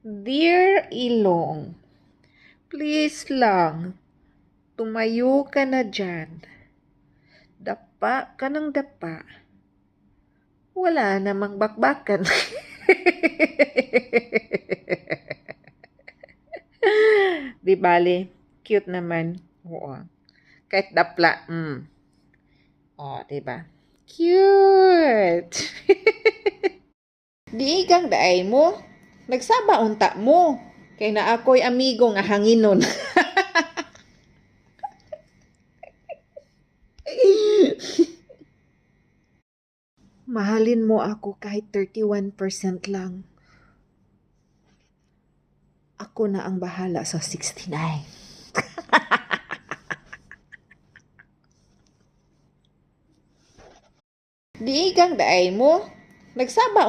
Dear Ilong, please lang, tumayo ka na dyan. Dapa ka ng dapa. Wala namang bakbakan. Di bale, cute naman. Oo. Kahit dapla. Oh, di ba? Cute. Di kang daay mo. Nagsaba unta mo. Kay na ako'y amigo nga hanginon. Mahalin mo ako kahit 31% lang. Ako na ang bahala sa 69. Di kang daay mo. Nagsaba